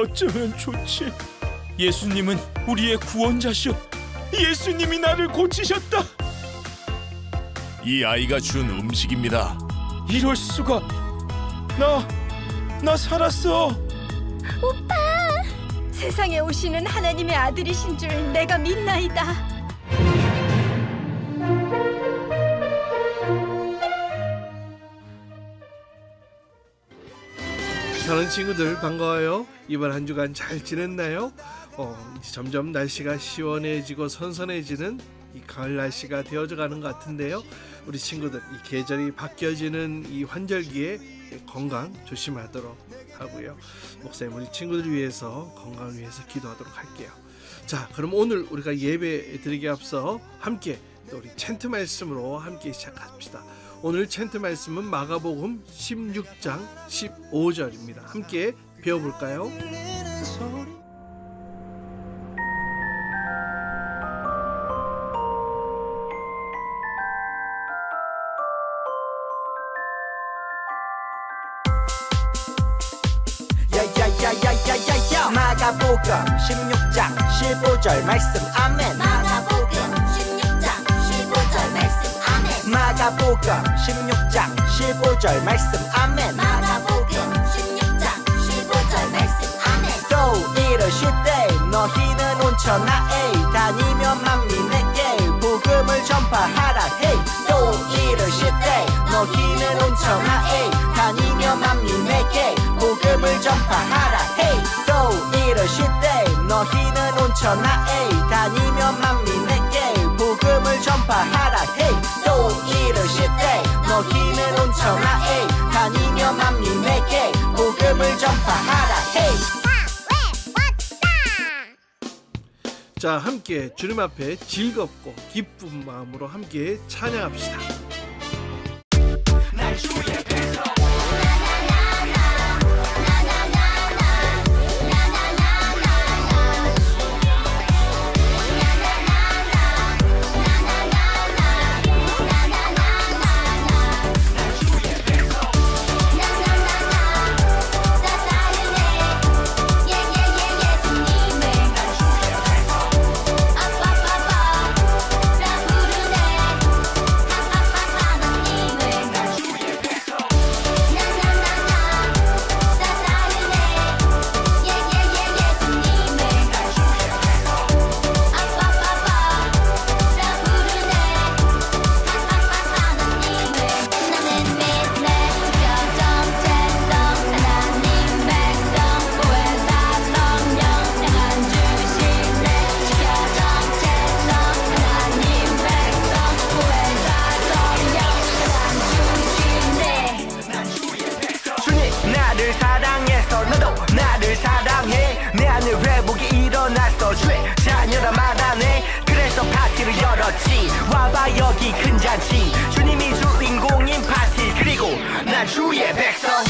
어쩌면 좋지. 예수님은 우리의 구원자시오. 예수님이 나를 고치셨다. 이 아이가 준 음식입니다. 이럴 수가. 나 살았어. 오빠, 세상에 오시는 하나님의 아들이신 줄 내가 믿나이다. 사랑하는 친구들 반가워요. 이번 한 주간 잘 지냈나요? 이제 점점 날씨가 시원해지고 선선해지는 이 가을 날씨가 되어져 가는 것 같은데요. 우리 친구들 이 계절이 바뀌어지는 이 환절기에 건강 조심하도록 하고요. 목사님 우리 친구들 위해서 건강을 위해서 기도하도록 할게요. 자, 그럼 오늘 우리가 예배 드리기 앞서 함께 또 우리 챈트 말씀으로 함께 시작합시다. 오늘 챈트 말씀은 마가복음 16장 15절입니다. 함께 배워볼까요? 야야야야야야야 마가복음 16장 15절 말씀 아멘. 마가복음 16장 15절 말씀 아멘. 마가복음 16장 15절 말씀 아멘. 마가복음 16장 15절 말씀 아멘. 또 이르시되 너희는 온 천하에 다니며 만민에게 복음을 전파하라 해. 또 이르시되 너희는 온 천하에 다니며 만민에게 복음을 전파하라 해. 또 이르시되 너희는 온 천하에 다니며 만민에게 복음을 전파하라 해. 또 이르시되 너희는 온 천하에 다니며 만민에게 복음을 전파하라 해. 자, 함께 주님 앞에 즐겁고 기쁜 마음으로 함께 찬양합시다. 날 주의 백성 와봐 여기 큰 잔치 주님이 주인공인 파티 그리고 난 주의 백성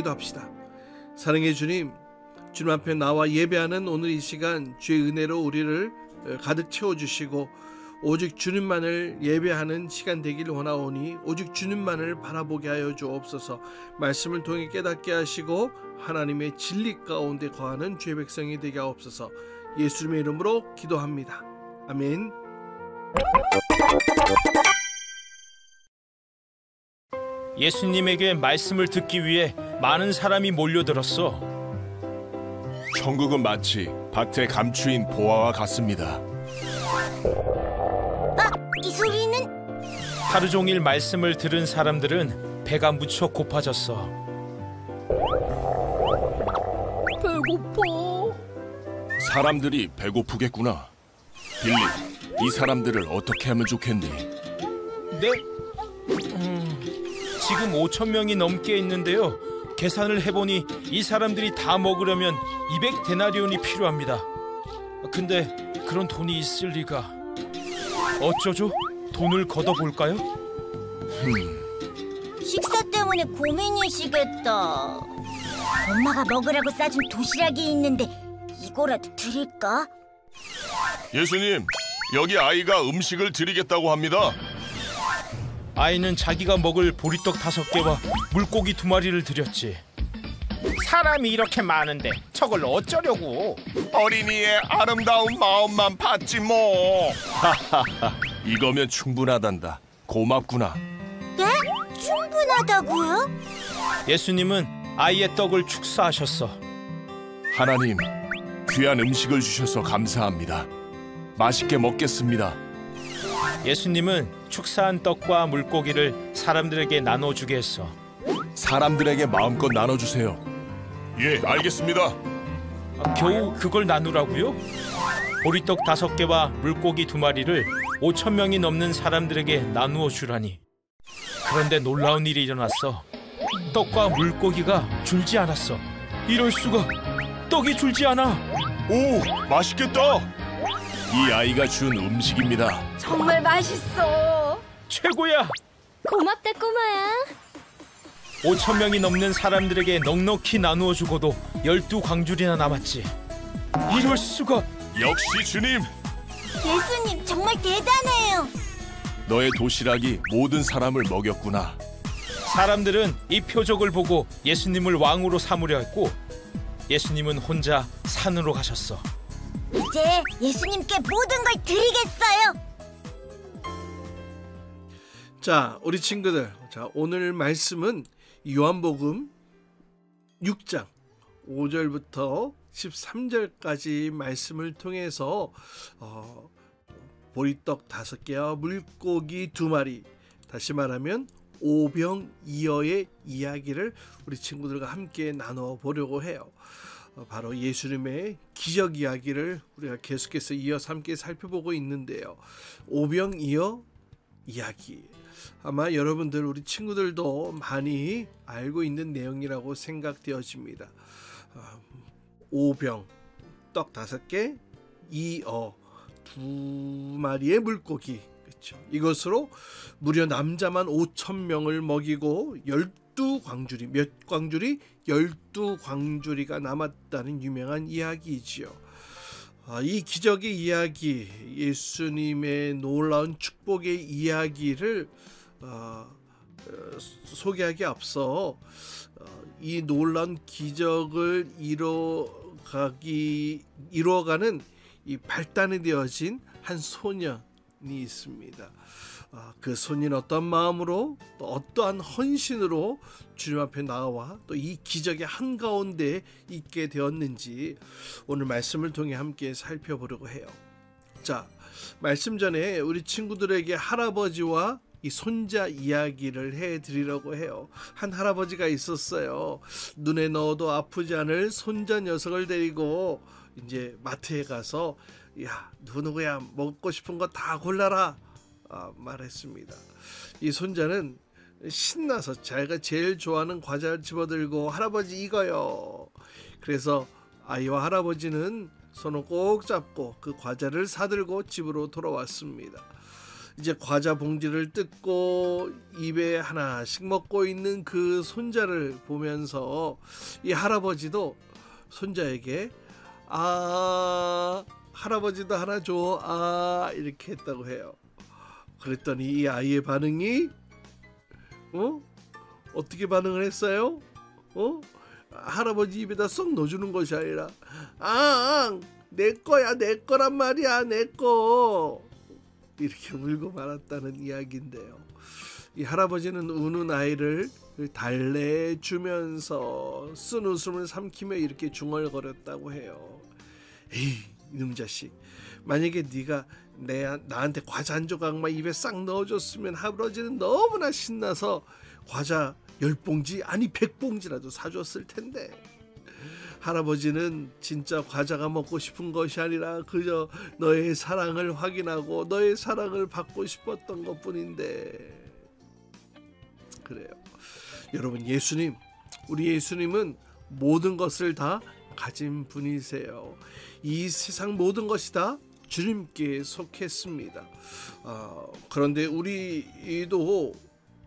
기도합시다. 사랑의 주님, 주님 앞에 나와 예배하는 오늘 이 시간 주의 은혜로 우리를 가득 채워주시고 오직 주님만을 예배하는 시간 되기를 원하오니 오직 주님만을 바라보게 하여 주옵소서. 말씀을 통해 깨닫게 하시고 하나님의 진리 가운데 거하는 주의 백성이 되게 하옵소서. 예수님의 이름으로 기도합니다. 아멘. 예수님에게 말씀을 듣기 위해 많은 사람이 몰려들었어. 천국은 마치 밭에 감추인 보화와 같습니다. 이 소리는 하루 종일 말씀을 들은 사람들은 배가 무척 고파졌어. 배고파. 사람들이 배고프겠구나. 빌리, 이 사람들을 어떻게 하면 좋겠니? 네? 지금 5,000명이 넘게 있는데요. 계산을 해보니 이 사람들이 다 먹으려면 200데나리온이 필요합니다. 근데 그런 돈이 있을 리가. 어쩌죠? 돈을 걷어볼까요? 식사 때문에 고민이시겠다. 엄마가 먹으라고 싸준 도시락이 있는데 이거라도 드릴까? 예수님, 여기 아이가 음식을 드리겠다고 합니다. 아이는 자기가 먹을 보리떡 5개와 물고기 2마리를 드렸지. 사람이 이렇게 많은데 저걸 어쩌려고? 어린이의 아름다운 마음만 봤지 뭐. 이거면 충분하단다. 고맙구나. 네? 충분하다고요? 예수님은 아이의 떡을 축사하셨어. 하나님, 귀한 음식을 주셔서 감사합니다. 맛있게 먹겠습니다. 예수님은 축사한 떡과 물고기를 사람들에게 나눠주게 했어. 사람들에게 마음껏 나눠주세요. 예, 알겠습니다. 겨우 그걸 나누라고요? 보리떡 5개와 물고기 2마리를 5,000명이 넘는 사람들에게 나누어 주라니. 그런데 놀라운 일이 일어났어. 떡과 물고기가 줄지 않았어. 이럴 수가. 떡이 줄지 않아. 오, 맛있겠다. 이 아이가 준 음식입니다. 정말 맛있어. 최고야. 고맙다 꼬마야. 5,000명이 넘는 사람들에게 넉넉히 나누어 주고도 12광줄이나 남았지. 이럴 수가. 역시 주님. 예수님 정말 대단해요. 너의 도시락이 모든 사람을 먹였구나. 사람들은 이 표적을 보고 예수님을 왕으로 삼으려 했고 예수님은 혼자 산으로 가셨어. 이제 예수님께 모든 걸 드리겠어요. 자, 우리 친구들, 자, 오늘 말씀은 요한복음 6장 5절부터 13절까지 말씀을 통해서 보리떡 5개와 물고기 2마리, 다시 말하면 오병이어의 이야기를 우리 친구들과 함께 나눠 보려고 해요. 바로 예수님의 기적 이야기를 우리가 계속해서 이어서 함께 살펴보고 있는데요. 오병이어 이야기, 아마 여러분들, 우리 친구들도 많이 알고 있는 내용이라고 생각되어집니다. 오병, 떡 5개, 이어 2마리의 물고기, 그렇죠. 이것으로 무려 남자만 5,000명을 먹이고 12광주리, 몇 광주리? 12광주리가 남았다는 유명한 이야기이지요. 이 기적의 이야기, 예수님의 놀라운 축복의 이야기를 소개하기 앞서 이 놀라운 기적을 이루어가는 이 발단이 되어진 한 소년이 있습니다. 그 소년은 어떤 마음으로, 또 어떠한 헌신으로 주님 앞에 나와 또 이 기적의 한가운데 있게 되었는지 오늘 말씀을 통해 함께 살펴보려고 해요. 자, 말씀 전에 우리 친구들에게 할아버지와 이 손자 이야기를 해드리려고 해요. 한 할아버지가 있었어요. 눈에 넣어도 아프지 않을 손자 녀석을 데리고 이제 마트에 가서, 야, 누구야, 먹고 싶은 거 다 골라라 말했습니다. 이 손자는 신나서 자기가 제일 좋아하는 과자를 집어들고, 할아버지 이거요. 그래서 아이와 할아버지는 손을 꼭 잡고 그 과자를 사들고 집으로 돌아왔습니다. 이제 과자 봉지를 뜯고 입에 하나씩 먹고 있는 그 손자를 보면서 이 할아버지도 손자에게 할아버지도 하나 줘, 이렇게 했다고 해요. 그랬더니 이 아이의 반응이 어떻게 반응을 했어요? 할아버지 입에다 쏙 넣어주는 것이 아니라 내 거야, 내 거란 말이야, 내 거, 이렇게 울고 말았다는 이야기인데요. 이 할아버지는 우는 아이를 달래주면서 쓴 웃음을 삼키며 이렇게 중얼거렸다고 해요. 에이, 이놈 자식, 만약에 네가 나한테 과자 한 조각만 입에 싹 넣어줬으면 할아버지는 너무나 신나서 과자 10봉지 아니 100봉지라도 사줬을 텐데, 할아버지는 진짜 과자가 먹고 싶은 것이 아니라 그저 너의 사랑을 확인하고 너의 사랑을 받고 싶었던 것뿐인데. 그래요. 여러분, 우리 예수님은 모든 것을 다 가진 분이세요. 이 세상 모든 것이 다 주님께 속했습니다. 그런데 우리도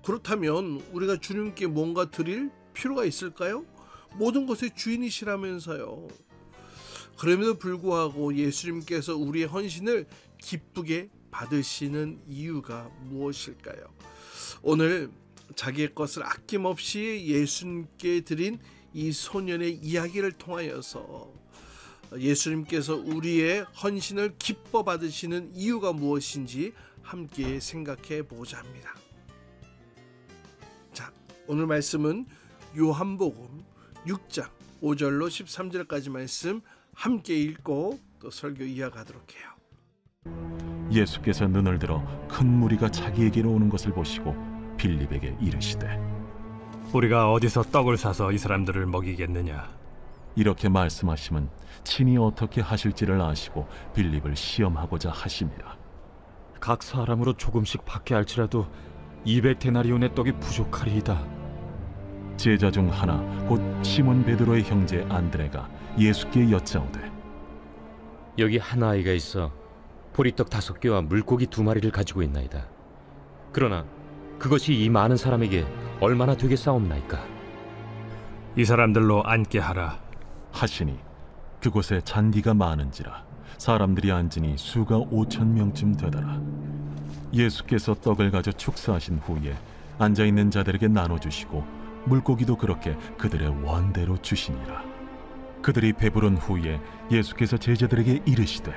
그렇다면 우리가 주님께 뭔가 드릴 필요가 있을까요? 모든 것의 주인이시라면서요. 그럼에도 불구하고 예수님께서 우리의 헌신을 기쁘게 받으시는 이유가 무엇일까요? 오늘 자기의 것을 아낌없이 예수님께 드린 이 소년의 이야기를 통하여서 예수님께서 우리의 헌신을 기뻐 받으시는 이유가 무엇인지 함께 생각해 보자 합니다. 자, 오늘 말씀은 요한복음 6장 5절로 13절까지 말씀 함께 읽고 또 설교 이어가도록 해요. 예수께서 눈을 들어 큰 무리가 자기에게로 오는 것을 보시고 빌립에게 이르시되, 우리가 어디서 떡을 사서 이 사람들을 먹이겠느냐? 이렇게 말씀하심은 친히 어떻게 하실지를 아시고 빌립을 시험하고자 하심이라. 각 사람으로 조금씩 받게 할지라도 200데나리온의 떡이 부족하리이다. 제자 중 하나 곧 시몬 베드로의 형제 안드레가 예수께 여짜오되, 여기 한 아이가 있어 보리떡 5개와 물고기 2마리를 가지고 있나이다. 그러나 그것이 이 많은 사람에게 얼마나 되겠사옵나이까? 이 사람들로 앉게 하라 하시니 그곳에 잔디가 많은지라 사람들이 앉으니 수가 5,000명쯤 되더라. 예수께서 떡을 가져 축사하신 후에 앉아있는 자들에게 나눠주시고 물고기도 그렇게 그들의 원대로 주시니라. 그들이 배부른 후에 예수께서 제자들에게 이르시되,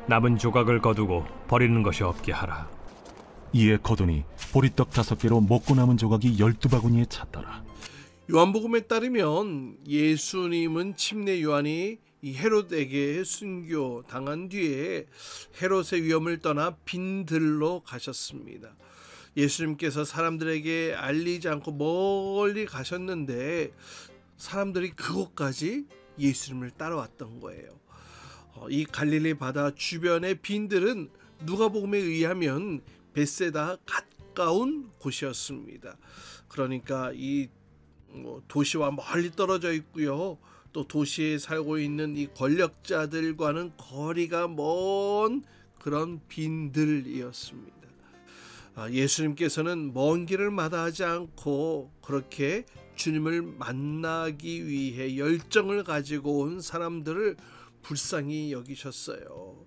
남은 조각을 거두고 버리는 것이 없게 하라. 이에 거두니 보리떡 5개로 먹고 남은 조각이 12바구니에 찼더라. 요한복음에 따르면 예수님은 침례 요한이 이 헤롯에게 순교 당한 뒤에 헤롯의 위험을 떠나 빈들로 가셨습니다. 예수님께서 사람들에게 알리지 않고 멀리 가셨는데 사람들이 그곳까지 예수님을 따라왔던 거예요. 이 갈릴리 바다 주변의 빈들은 누가복음에 의하면 벳세다 가까운 곳이었습니다. 그러니까 이 도시와 멀리 떨어져 있고요. 또 도시에 살고 있는 이 권력자들과는 거리가 먼 그런 빈들이었습니다. 예수님께서는 먼 길을 마다하지 않고 그렇게 주님을 만나기 위해 열정을 가지고 온 사람들을 불쌍히 여기셨어요.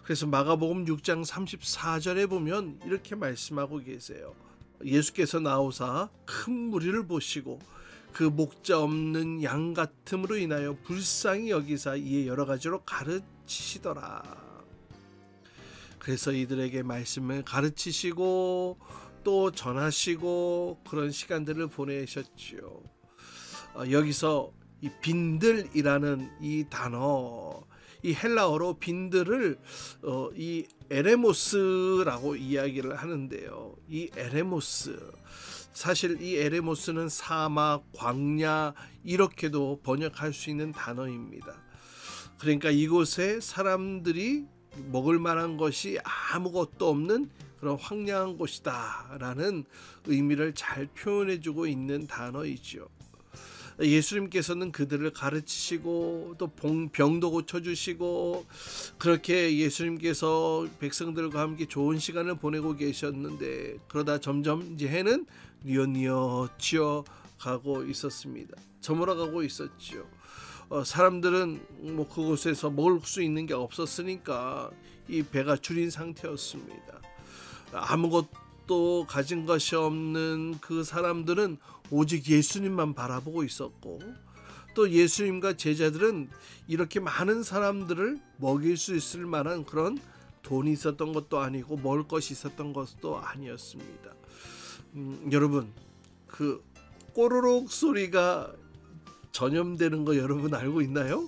그래서 마가복음 6장 34절에 보면 이렇게 말씀하고 계세요. 예수께서 나오사 큰 무리를 보시고 그 목자 없는 양 같음으로 인하여 불쌍히 여기사 이에 여러 가지로 가르치시더라. 그래서 이들에게 말씀을 가르치시고 또 전하시고 그런 시간들을 보내셨지요. 여기서 이 빈들이라는 이 단어, 이 헬라어로 빈들을 이 에레모스라고 이야기를 하는데요. 이 에레모스, 사실 이 에레모스는 사막, 광야 이렇게도 번역할 수 있는 단어입니다. 그러니까 이곳에 사람들이 먹을 만한 것이 아무것도 없는 그런 황량한 곳이다 라는 의미를 잘 표현해주고 있는 단어이죠. 예수님께서는 그들을 가르치시고 또 병도 고쳐주시고 그렇게 예수님께서 백성들과 함께 좋은 시간을 보내고 계셨는데 그러다 점점 이제 해는 뉘엿뉘엿 지어 가고 있었습니다. 저물어가고 있었죠. 사람들은 뭐 그곳에서 먹을 수 있는 게 없었으니까 이 배가 줄인 상태였습니다. 아무것도 가진 것이 없는 그 사람들은 오직 예수님만 바라보고 있었고 또 예수님과 제자들은 이렇게 많은 사람들을 먹일 수 있을 만한 그런 돈이 있었던 것도 아니고 먹을 것이 있었던 것도 아니었습니다. 여러분, 그 꼬르륵 소리가 전염되는 거 여러분 알고 있나요?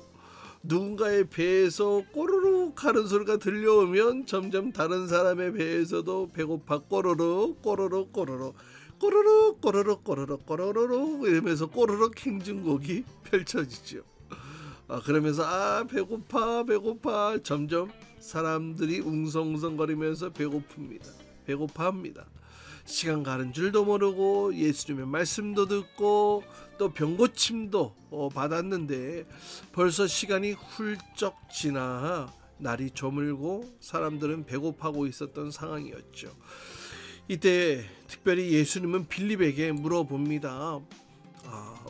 누군가의 배에서 꼬르륵 하는 소리가 들려오면 점점 다른 사람의 배에서도 배고파 꼬르륵 꼬르륵 꼬르륵 꼬르륵 꼬르륵 꼬르륵 꼬르륵 이러면서 꼬르륵 행진곡이 펼쳐지죠. 그러면서 배고파 배고파 점점 사람들이 웅성웅성거리면서 배고파합니다. 시간 가는 줄도 모르고 예수님의 말씀도 듣고 또 병고침도 받았는데 벌써 시간이 훌쩍 지나 날이 저물고 사람들은 배고파하고 있었던 상황이었죠. 이때 특별히 예수님은 빌립에게 물어봅니다.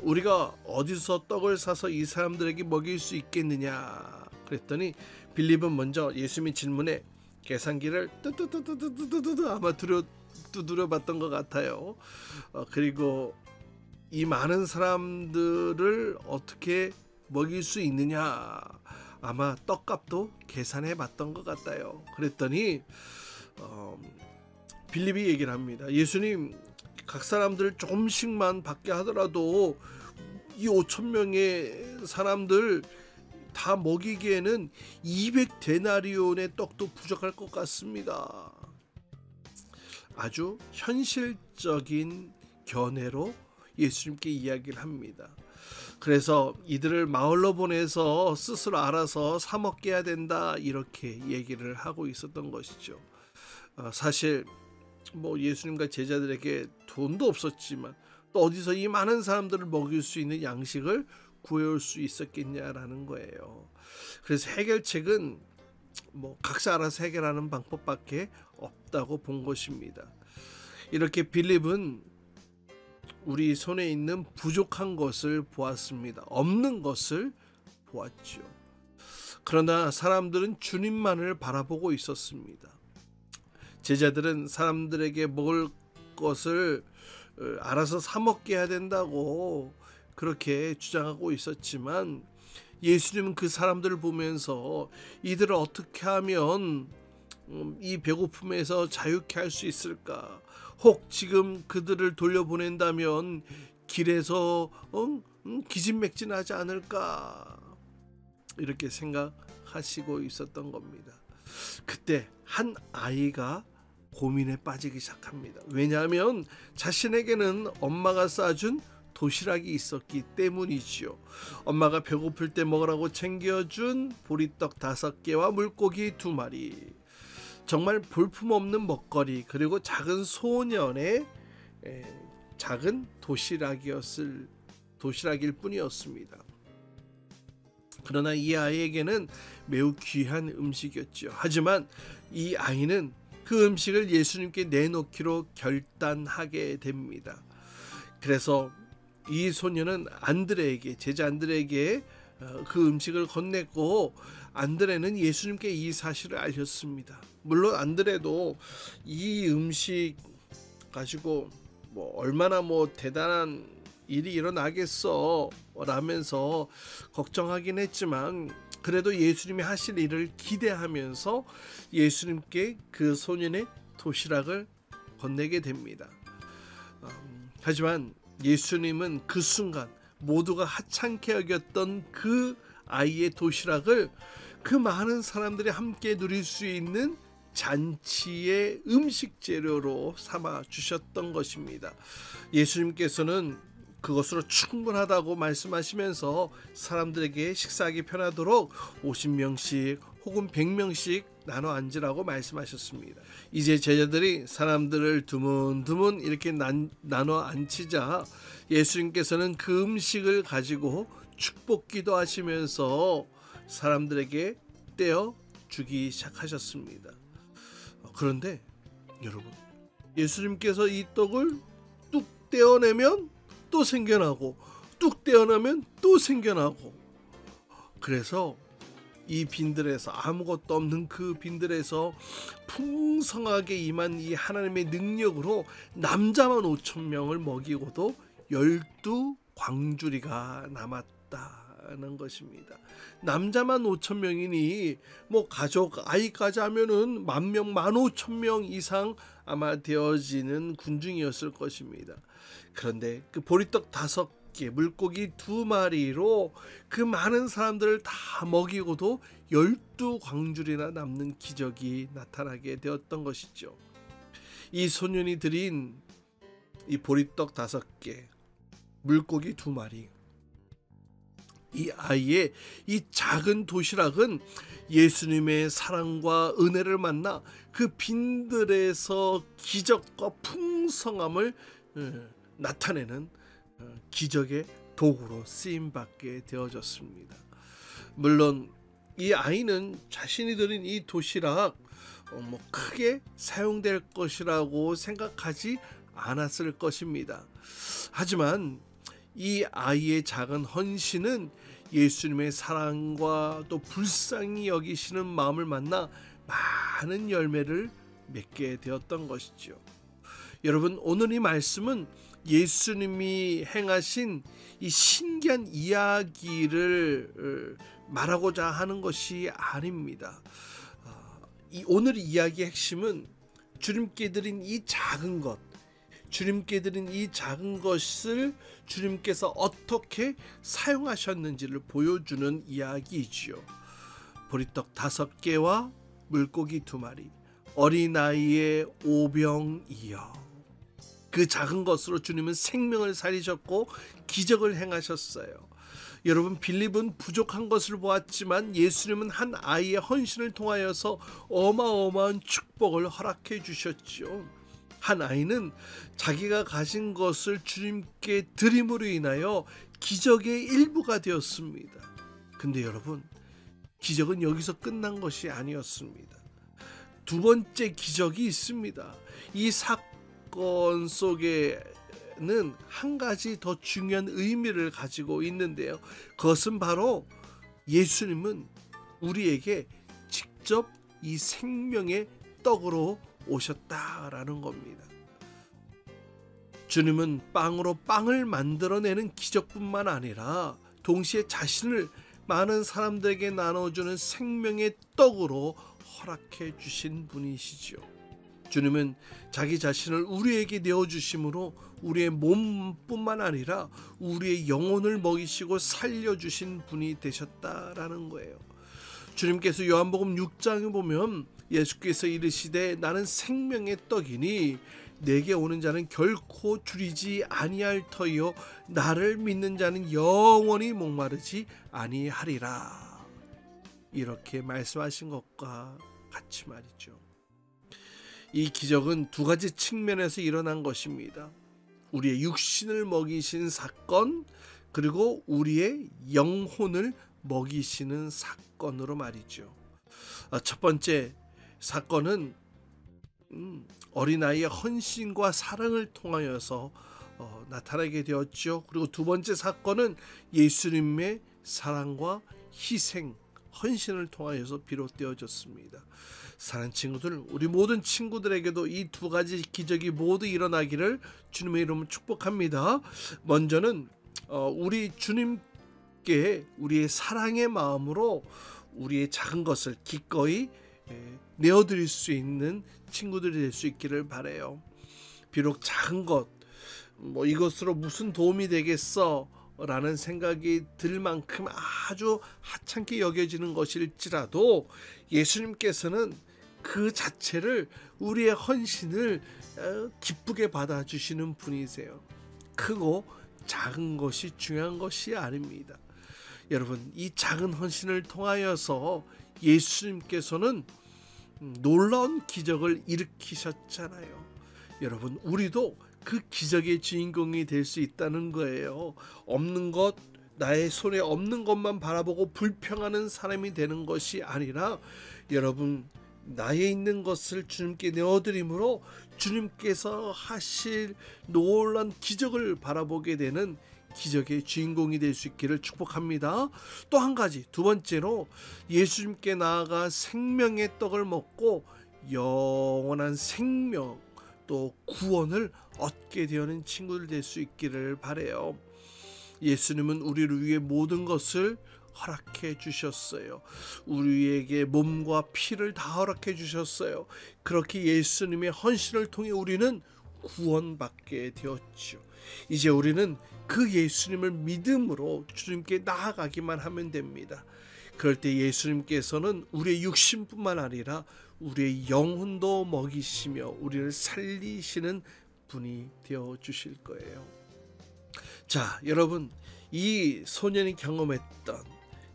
우리가 어디서 떡을 사서 이 사람들에게 먹일 수 있겠느냐. 그랬더니 빌립은 먼저 예수님의 질문에 계산기를 뜨뜨뜨뜨뜨뜨뜨 아마 두드려봤던 것 같아요. 그리고 이 많은 사람들을 어떻게 먹일 수 있느냐 아마 떡값도 계산해 봤던 것 같아요. 그랬더니 빌립이 얘기를 합니다. 예수님, 각 사람들 조금씩만 받게 하더라도 이 5,000명의 사람들 다 먹이기에는 200데나리온의 떡도 부족할 것 같습니다. 아주 현실적인 견해로 예수님께 이야기를 합니다. 그래서 이들을 마을로 보내서 스스로 알아서 사 먹게 해야 된다 이렇게 얘기를 하고 있었던 것이죠. 사실 뭐 예수님과 제자들에게 돈도 없었지만 또 어디서 이 많은 사람들을 먹일 수 있는 양식을 구해올 수 있었겠냐라는 거예요. 그래서 해결책은 뭐 각자 알아서 해결하는 방법밖에 없다고 본 것입니다. 이렇게 빌립은 우리 손에 있는 부족한 것을 보았습니다. 없는 것을 보았죠. 그러나 사람들은 주님만을 바라보고 있었습니다. 제자들은 사람들에게 먹을 것을 알아서 사 먹게 해야 된다고 그렇게 주장하고 있었지만 예수님은 그 사람들을 보면서 이들을 어떻게 하면 이 배고픔에서 자유케 할 수 있을까? 혹 지금 그들을 돌려보낸다면 길에서 기진맥진하지 않을까? 이렇게 생각하시고 있었던 겁니다. 그때 한 아이가 고민에 빠지기 시작합니다. 왜냐하면 자신에게는 엄마가 싸준 도시락이 있었기 때문이지요. 엄마가 배고플 때 먹으라고 챙겨준 보리떡 5개와 물고기 2마리. 정말 볼품없는 먹거리 그리고 작은 소년의 작은 도시락일 뿐이었습니다. 그러나 이 아이에게는 매우 귀한 음식이었죠. 하지만 이 아이는 그 음식을 예수님께 내놓기로 결단하게 됩니다. 그래서 이 소녀는 제자 안드레에게 그 음식을 건넸고 안드레는 예수님께 이 사실을 알렸습니다. 물론 안드레도 이 음식 가지고 뭐 얼마나 대단한 일이 일어나겠어 라면서 걱정하긴 했지만 그래도 예수님이 하실 일을 기대하면서 예수님께 그 소년의 도시락을 건네게 됩니다. 하지만 예수님은 그 순간 모두가 하찮게 여겼던 그 아이의 도시락을 그 많은 사람들이 함께 누릴 수 있는 잔치의 음식 재료로 삼아 주셨던 것입니다. 예수님께서는 그것으로 충분하다고 말씀하시면서 사람들에게 식사하기 편하도록 50명씩 혹은 100명씩 나눠 앉으라고 말씀하셨습니다. 이제 제자들이 사람들을 드문드문 이렇게 나눠 앉히자 예수님께서는 그 음식을 가지고 축복기도 하시면서 사람들에게 떼어 주기 시작하셨습니다. 그런데 여러분, 예수님께서 이 떡을 뚝 떼어내면 또 생겨나고 뚝 떼어내면 또 생겨나고, 그래서 이 빈들에서, 아무것도 없는 그 빈들에서 풍성하게 임한 이 하나님의 능력으로 남자만 5,000명을 먹이고도 12광주리가 남았다는 것입니다. 남자만 5,000명이니 뭐 가족 아이까지 하면은 10,000명, 15,000명 이상 아마 되어지는 군중이었을 것입니다. 그런데 그 보리떡 5개, 물고기 2마리로 그 많은 사람들을 다 먹이고도 12광주리나 남는 기적이 나타나게 되었던 것이죠. 이 소년이 드린 이 보리떡 5개, 물고기 2마리, 이 아이의 이 작은 도시락은 예수님의 사랑과 은혜를 만나 그 빈들에서 기적과 풍성함을 나타내는 기적의 도구로 쓰임받게 되어졌습니다. 물론 이 아이는 자신이 드린 이 도시락 크게 사용될 것이라고 생각하지 않았을 것입니다. 하지만 이 아이의 작은 헌신은 예수님의 사랑과 또 불쌍히 여기시는 마음을 만나 많은 열매를 맺게 되었던 것이죠. 여러분, 오늘 이 말씀은 예수님이 행하신 이 신기한 이야기를 말하고자 하는 것이 아닙니다. 오늘 이야기의 핵심은 주님께 드린 이 작은 것, 주님께 드린 이 작은 것을 주님께서 어떻게 사용하셨는지를 보여주는 이야기이지요. 보리떡 5개와 물고기 2마리, 어린아이의 오병이어. 그 작은 것으로 주님은 생명을 살리셨고 기적을 행하셨어요. 여러분, 빌립은 부족한 것을 보았지만 예수님은 한 아이의 헌신을 통하여서 어마어마한 축복을 허락해 주셨죠. 한 아이는 자기가 가진 것을 주님께 드림으로 인하여 기적의 일부가 되었습니다. 근데 여러분, 기적은 여기서 끝난 것이 아니었습니다. 두 번째 기적이 있습니다. 이 사건 속에는 한 가지 더 중요한 의미를 가지고 있는데요. 그것은 바로 예수님은 우리에게 직접 이 생명의 떡으로 오셨다라는 겁니다. 주님은 빵으로 빵을 만들어내는 기적뿐만 아니라 동시에 자신을 많은 사람들에게 나눠주는 생명의 떡으로 허락해 주신 분이시죠. 주님은 자기 자신을 우리에게 내어주심으로 우리의 몸뿐만 아니라 우리의 영혼을 먹이시고 살려주신 분이 되셨다라는 거예요. 주님께서 요한복음 6장에 보면 예수께서 이르시되 나는 생명의 떡이니 내게 오는 자는 결코 줄이지 아니할 터이요 나를 믿는 자는 영원히 목마르지 아니하리라. 이렇게 말씀하신 것과 같이 말이죠. 이 기적은 두 가지 측면에서 일어난 것입니다. 우리의 육신을 먹이신 사건, 그리고 우리의 영혼을 먹이시는 사건으로 말이죠. 첫 번째 사건은 어린아이의 헌신과 사랑을 통하여서 나타나게 되었죠. 그리고 두 번째 사건은 예수님의 사랑과 희생, 헌신을 통하여서 비롯되어졌습니다. 사랑하는 친구들, 우리 모든 친구들에게도 이 두 가지 기적이 모두 일어나기를 주님의 이름으로 축복합니다. 먼저는 우리 주님께 우리의 사랑의 마음으로 우리의 작은 것을 기꺼이 내어드릴 수 있는 친구들이 될 수 있기를 바라요. 비록 작은 것, 이것으로 무슨 도움이 되겠어 라는 생각이 들 만큼 아주 하찮게 여겨지는 것일지라도 예수님께서는 그 자체를, 우리의 헌신을 기쁘게 받아주시는 분이세요. 크고 작은 것이 중요한 것이 아닙니다. 여러분, 이 작은 헌신을 통하여서 예수님께서는 놀라운 기적을 일으키셨잖아요. 여러분, 우리도 그 기적의 주인공이 될 수 있다는 거예요. 없는 것, 나의 손에 없는 것만 바라보고 불평하는 사람이 되는 것이 아니라, 여러분, 나에 있는 것을 주님께 내어드림으로 주님께서 하실 놀라운 기적을 바라보게 되는 기적의 주인공이 될 수 있기를 축복합니다. 또 한 가지, 두 번째로 예수님께 나아가 생명의 떡을 먹고 영원한 생명 또 구원을 얻게 되는 친구들 될 수 있기를 바라요. 예수님은 우리를 위해 모든 것을 허락해 주셨어요. 우리에게 몸과 피를 다 허락해 주셨어요. 그렇게 예수님의 헌신을 통해 우리는 구원받게 되었죠. 이제 우리는 그 예수님을 믿음으로 주님께 나아가기만 하면 됩니다. 그럴 때 예수님께서는 우리의 육신뿐만 아니라 우리의 영혼도 먹이시며 우리를 살리시는 분이 되어 주실 거예요. 자, 여러분, 이 소년이 경험했던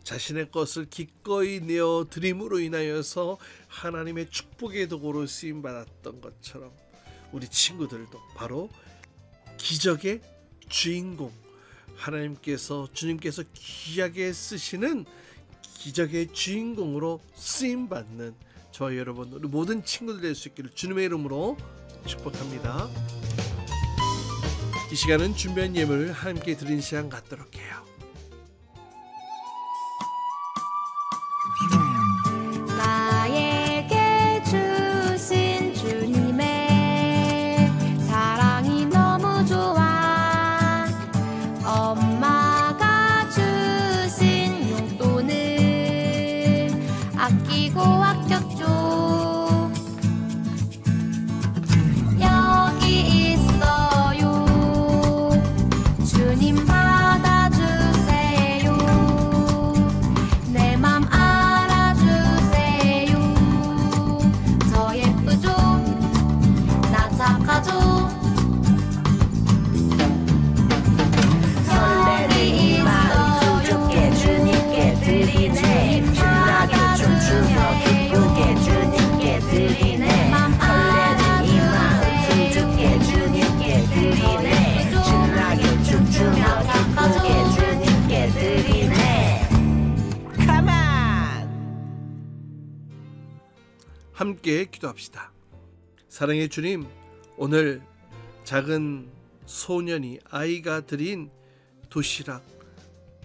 자신의 것을 기꺼이 내어 드림으로 인하여서 하나님의 축복의 도구로 쓰임 받았던 것처럼 우리 친구들도 바로 기적의 주인공, 주님께서 귀하게 쓰시는 기적의 주인공으로 쓰임 받는 저와 여러분, 우리 모든 친구들 될 수 있기를 주님의 이름으로 축복합니다. 이 시간은 준비한 예물을 함께 드린 시간 갖도록 해요. 나에게 주신 주님의 사랑이 너무 좋아. 엄마가 주신 용돈을 아끼고 아꼈죠. 여기 있어요. 주님 받아주세요. 내 맘 알아주세요. 저 예쁘죠? 나 착하죠? 설레는 이 마음 수줍게 주님께 드리네. 신나게 춤추며 기쁘게 주님께 드리네. 설레는 이 마음 수줍게 주님께 드리네. 신나게 춤추며 기쁘게 주님께 드리네. Come on! 함께 기도합시다. 사랑의 주님, 오늘 작은 소년이 아이가 드린 도시락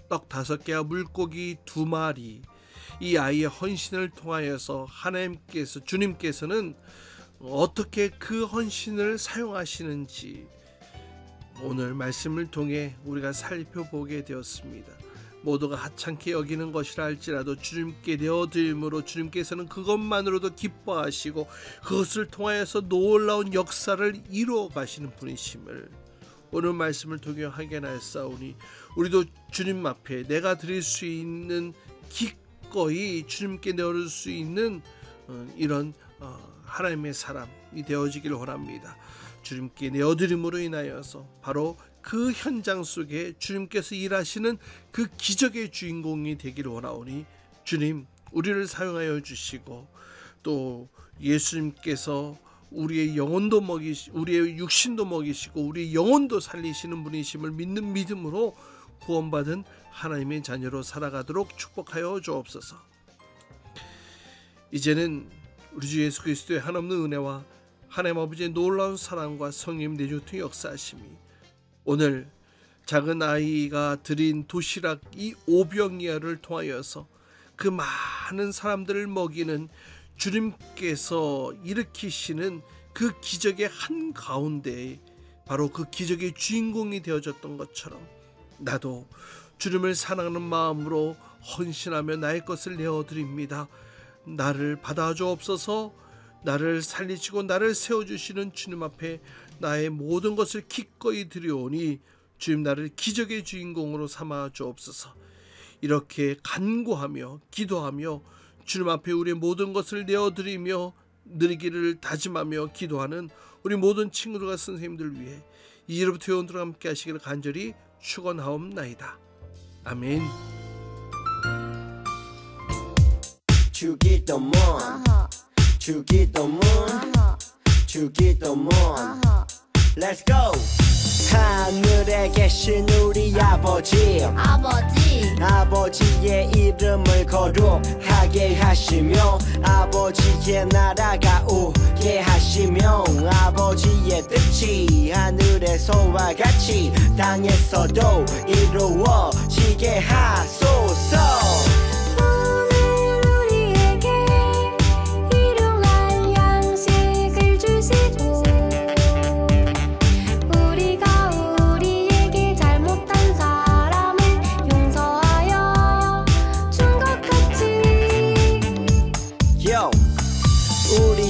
떡 5개와 물고기 2마리, 이 아이의 헌신을 통하여서 주님께서는 어떻게 그 헌신을 사용하시는지 오늘 말씀을 통해 우리가 살펴보게 되었습니다. 모두가 하찮게 여기는 것이라 할지라도 주님께 내어드림으로 주님께서는 그것만으로도 기뻐하시고 그것을 통하여서 놀라운 역사를 이루어 가시는 분이심을 오늘 말씀을 통해 확인하였사오니, 우리도 주님 앞에 내가 드릴 수 있는 기꺼이 주님께 내어줄 수 있는 이런 하나님의 사람이 되어지기를 원합니다. 주님께 내어드림으로 인하여서 바로 그 현장 속에 주님께서 일하시는 그 기적의 주인공이 되기를 원하오니, 주님, 우리를 사용하여 주시고 또 예수님께서 우리의 영혼도 우리의 육신도 먹이시고 우리의 영혼도 살리시는 분이심을 믿는 믿음으로 구원받은 하나님의 자녀로 살아가도록 축복하여 주옵소서. 이제는 우리 주 예수 그리스도의 한없는 은혜와 하나님 아버지의 놀라운 사랑과 성령 내주통 역사하심이 오늘 작은 아이가 드린 도시락 이 오병이어를 통하여서 그 많은 사람들을 먹이는 주님께서 일으키시는 그 기적의 한가운데 바로 그 기적의 주인공이 되어졌던 것처럼 나도 주님을 사랑하는 마음으로 헌신하며 나의 것을 내어드립니다. 나를 받아주옵소서. 나를 살리시고 나를 세워주시는 주님 앞에 나의 모든 것을 기꺼이 드려오니 주님, 나를 기적의 주인공으로 삼아 주옵소서. 이렇게 간구하며 기도하며 주님 앞에 우리의 모든 것을 내어드리며 느리기를 다짐하며 기도하는 우리 모든 친구들과 선생님들 위해 이제부터 영원토록 함께 하시기를 간절히 축원하옵나이다. 아멘. 주기도문 주기도문 주기도문 Let's go. 하늘에 계신 우리 아버지 아버지의 이름을 거룩하게 하시며 아버지의 나라가 오게 하시며 아버지의 뜻이 하늘에서와 같이 땅에서도 이루어지게 하소서.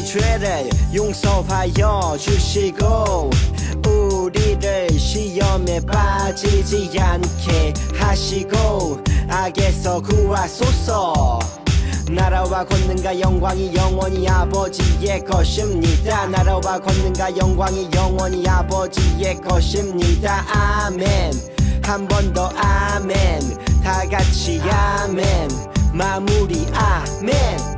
죄를 용서하여 주시고 우리를 시험에 빠지지 않게 하시고 악에서 구하소서. 나라와 권능과 영광이 영원히 아버지의 것입니다. 나라와 권능과 영광이 영원히 아버지의 것입니다. 아멘. 한 번 더 아멘. 다 같이 아멘. 마무리 아멘.